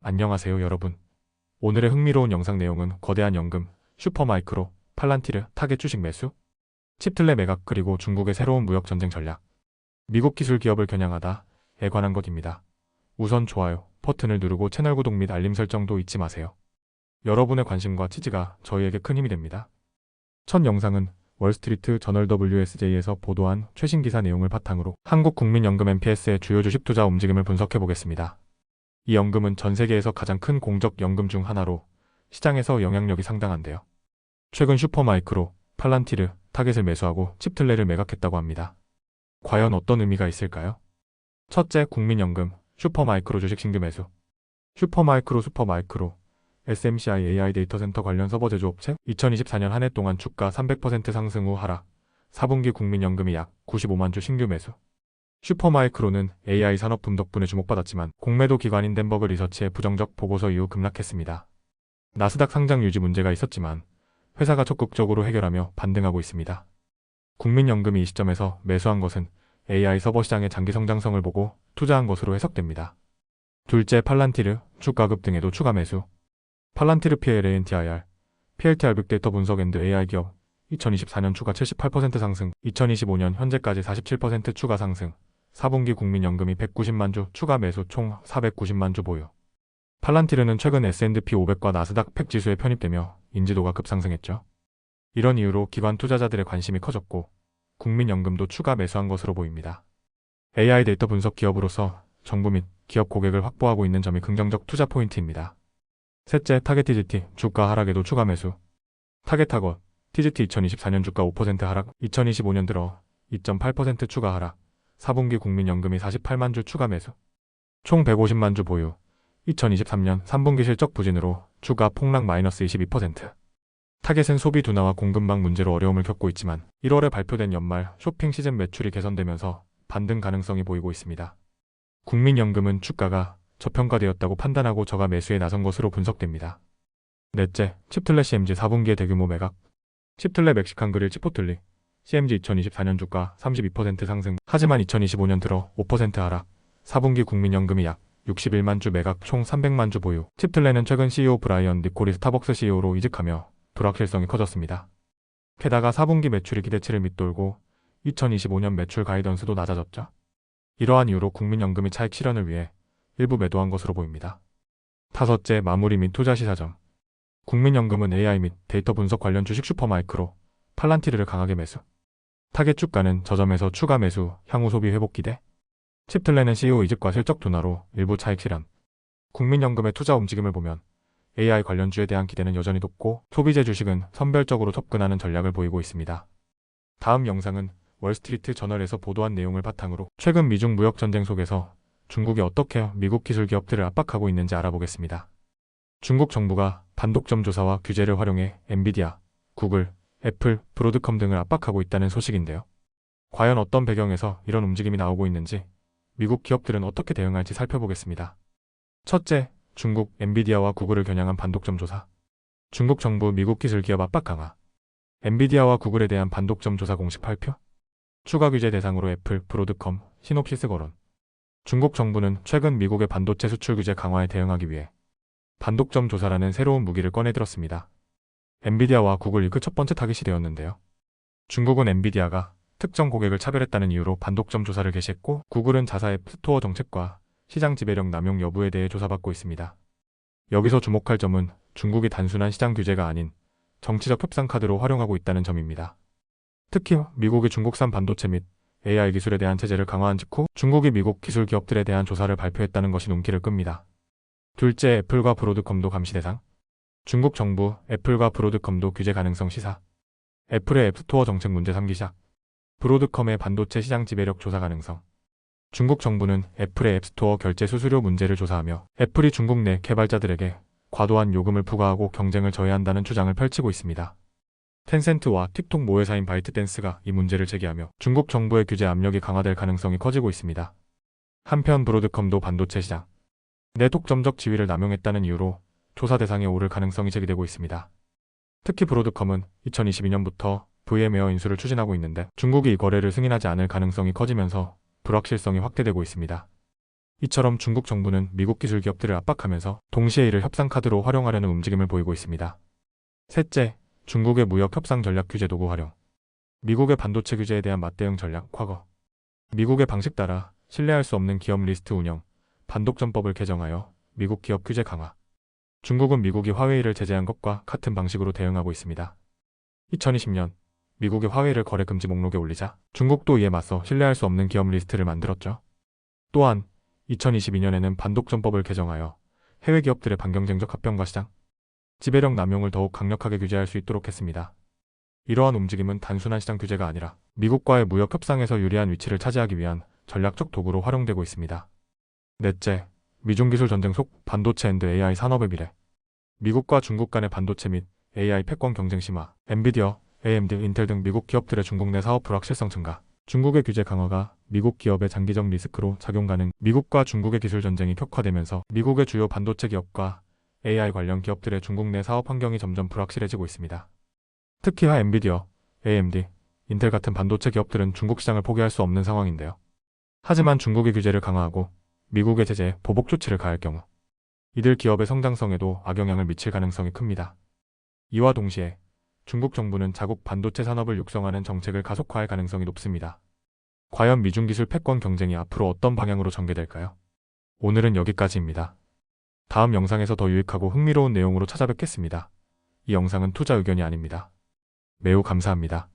안녕하세요 여러분. 오늘의 흥미로운 영상 내용은 거대한 연금, 슈퍼마이크로, 팔란티르, 타겟 주식 매수, 칩틀레 매각 그리고 중국의 새로운 무역 전쟁 전략, 미국 기술 기업을 겨냥하다에 관한 것입니다. 우선 좋아요, 버튼을 누르고 채널 구독 및 알림 설정도 잊지 마세요. 여러분의 관심과 지지가 저희에게 큰 힘이 됩니다. 첫 영상은 월스트리트 저널 WSJ에서 보도한 최신 기사 내용을 바탕으로 한국국민연금 MPS의 주요 주식 투자 움직임을 분석해 보겠습니다. 이 연금은 전 세계에서 가장 큰 공적 연금 중 하나로 시장에서 영향력이 상당한데요. 최근 슈퍼마이크로, 팔란티르, 타겟을 매수하고 칩틀레를 매각했다고 합니다. 과연 어떤 의미가 있을까요? 첫째, 국민연금, 슈퍼마이크로 주식 신규 매수. 슈퍼마이크로, SMCI AI 데이터 센터 관련 서버 제조업체 2024년 한 해 동안 주가 300% 상승 후 하락, 4분기 국민연금이 약 95만 주 신규 매수. 슈퍼마이크로는 AI 산업붐 덕분에 주목받았지만 공매도 기관인 덴버그 리서치의 부정적 보고서 이후 급락했습니다. 나스닥 상장 유지 문제가 있었지만 회사가 적극적으로 해결하며 반등하고 있습니다. 국민연금이 이 시점에서 매수한 것은 AI 서버 시장의 장기 성장성을 보고 투자한 것으로 해석됩니다. 둘째, 팔란티르, 주가급 등에도 추가 매수. 팔란티르 PLANTIR, PLTR 빅데이터 분석 앤드 AI 기업 2024년 추가 78% 상승, 2025년 현재까지 47% 추가 상승, 4분기 국민연금이 190만 주 추가 매수 총 490만 주 보유. 팔란티르는 최근 S&P 500과 나스닥 팩 지수에 편입되며 인지도가 급상승했죠. 이런 이유로 기관 투자자들의 관심이 커졌고 국민연금도 추가 매수한 것으로 보입니다. AI 데이터 분석 기업으로서 정부 및 기업 고객을 확보하고 있는 점이 긍정적 투자 포인트입니다. 셋째, 타겟 TGT, 주가 하락에도 추가 매수. 타겟 TGT 2024년 주가 5% 하락, 2025년 들어 2.8% 추가 하락, 4분기 국민연금이 48만 주 추가 매수, 총 150만 주 보유, 2023년 3분기 실적 부진으로 주가 폭락 마이너스 22%. 타겟은 소비 둔화와 공급망 문제로 어려움을 겪고 있지만 1월에 발표된 연말 쇼핑 시즌 매출이 개선되면서 반등 가능성이 보이고 있습니다. 국민연금은 주가가 저평가되었다고 판단하고 저가 매수에 나선 것으로 분석됩니다. 넷째, 칩틀레 CMG 4분기에 대규모 매각. 칩틀레 멕시칸 그릴 치포틀리 CMG 2024년 주가 32% 상승, 하지만 2025년 들어 5% 하락, 4분기 국민연금이 약 61만 주 매각 총 300만 주 보유. 칩틀레는 최근 CEO 브라이언 니콜이 스타벅스 CEO로 이직하며 불확실성이 커졌습니다. 게다가 4분기 매출이 기대치를 밑돌고 2025년 매출 가이던스도 낮아졌죠. 이러한 이유로 국민연금이 차익 실현을 위해 일부 매도한 것으로 보입니다. 다섯째, 마무리 및 투자 시사점. 국민연금은 AI 및 데이터 분석 관련 주식 슈퍼마이크로, 팔란티르를 강하게 매수. 타겟 주가는 저점에서 추가 매수, 향후 소비 회복 기대. 칩틀레는 CEO 이직과 실적 둔화로 일부 차익 실현. 국민연금의 투자 움직임을 보면 AI 관련주에 대한 기대는 여전히 높고 소비재 주식은 선별적으로 접근하는 전략을 보이고 있습니다. 다음 영상은 월스트리트 저널에서 보도한 내용을 바탕으로 최근 미중 무역 전쟁 속에서 중국이 어떻게 미국 기술 기업들을 압박하고 있는지 알아보겠습니다. 중국 정부가 반독점 조사와 규제를 활용해 엔비디아, 구글, 애플, 브로드컴 등을 압박하고 있다는 소식인데요. 과연 어떤 배경에서 이런 움직임이 나오고 있는지 미국 기업들은 어떻게 대응할지 살펴보겠습니다. 첫째, 중국 엔비디아와 구글을 겨냥한 반독점 조사. 중국 정부 미국 기술 기업 압박 강화. 엔비디아와 구글에 대한 반독점 조사 공식 발표. 추가 규제 대상으로 애플, 브로드컴, 시놉시스 거론. 중국 정부는 최근 미국의 반도체 수출 규제 강화에 대응하기 위해 반독점 조사라는 새로운 무기를 꺼내들었습니다. 엔비디아와 구글이 그 첫 번째 타깃이 되었는데요. 중국은 엔비디아가 특정 고객을 차별했다는 이유로 반독점 조사를 개시했고 구글은 자사 앱 스토어 정책과 시장 지배력 남용 여부에 대해 조사받고 있습니다. 여기서 주목할 점은 중국이 단순한 시장 규제가 아닌 정치적 협상 카드로 활용하고 있다는 점입니다. 특히 미국이 중국산 반도체 및 AI 기술에 대한 제재를 강화한 직후 중국이 미국 기술 기업들에 대한 조사를 발표했다는 것이 눈길을 끕니다. 둘째, 애플과 브로드컴도 감시 대상. 중국 정부 애플과 브로드컴도 규제 가능성 시사. 애플의 앱스토어 정책 문제 3기 시작. 브로드컴의 반도체 시장 지배력 조사 가능성. 중국 정부는 애플의 앱스토어 결제 수수료 문제를 조사하며 애플이 중국 내 개발자들에게 과도한 요금을 부과하고 경쟁을 저해한다는 주장을 펼치고 있습니다. 텐센트와 틱톡 모회사인 바이트댄스가 이 문제를 제기하며 중국 정부의 규제 압력이 강화될 가능성이 커지고 있습니다. 한편 브로드컴도 반도체 시장 내 독점적 지위를 남용했다는 이유로 조사 대상에 오를 가능성이 제기되고 있습니다. 특히 브로드컴은 2022년부터 VM웨어 인수를 추진하고 있는데 중국이 이 거래를 승인하지 않을 가능성이 커지면서 불확실성이 확대되고 있습니다. 이처럼 중국 정부는 미국 기술 기업들을 압박하면서 동시에 이를 협상 카드로 활용하려는 움직임을 보이고 있습니다. 셋째, 중국의 무역 협상 전략 규제 도구 활용. 미국의 반도체 규제에 대한 맞대응 전략. 과거 미국의 방식 따라 신뢰할 수 없는 기업 리스트 운영, 반독점법을 개정하여 미국 기업 규제 강화. 중국은 미국이 화웨이를 제재한 것과 같은 방식으로 대응하고 있습니다. 2020년 미국이 화웨이를 거래 금지 목록에 올리자 중국도 이에 맞서 신뢰할 수 없는 기업 리스트를 만들었죠. 또한 2022년에는 반독점법을 개정하여 해외 기업들의 반경쟁적 합병과 시장, 지배력 남용을 더욱 강력하게 규제할 수 있도록 했습니다. 이러한 움직임은 단순한 시장 규제가 아니라 미국과의 무역 협상에서 유리한 위치를 차지하기 위한 전략적 도구로 활용되고 있습니다. 넷째, 미중 기술 전쟁 속 반도체 앤드 AI 산업의 미래. 미국과 중국 간의 반도체 및 AI 패권 경쟁 심화, 엔비디어, AMD, 인텔 등 미국 기업들의 중국 내 사업 불확실성 증가, 중국의 규제 강화가 미국 기업의 장기적 리스크로 작용 가능. 미국과 중국의 기술 전쟁이 격화되면서 미국의 주요 반도체 기업과 AI 관련 기업들의 중국 내 사업 환경이 점점 불확실해지고 있습니다. 특히나 엔비디어, AMD, 인텔 같은 반도체 기업들은 중국 시장을 포기할 수 없는 상황인데요. 하지만 중국의 규제를 강화하고 미국의 제재에 보복 조치를 가할 경우 이들 기업의 성장성에도 악영향을 미칠 가능성이 큽니다. 이와 동시에 중국 정부는 자국 반도체 산업을 육성하는 정책을 가속화할 가능성이 높습니다. 과연 미중 기술 패권 경쟁이 앞으로 어떤 방향으로 전개될까요? 오늘은 여기까지입니다. 다음 영상에서 더 유익하고 흥미로운 내용으로 찾아뵙겠습니다. 이 영상은 투자 의견이 아닙니다. 매우 감사합니다.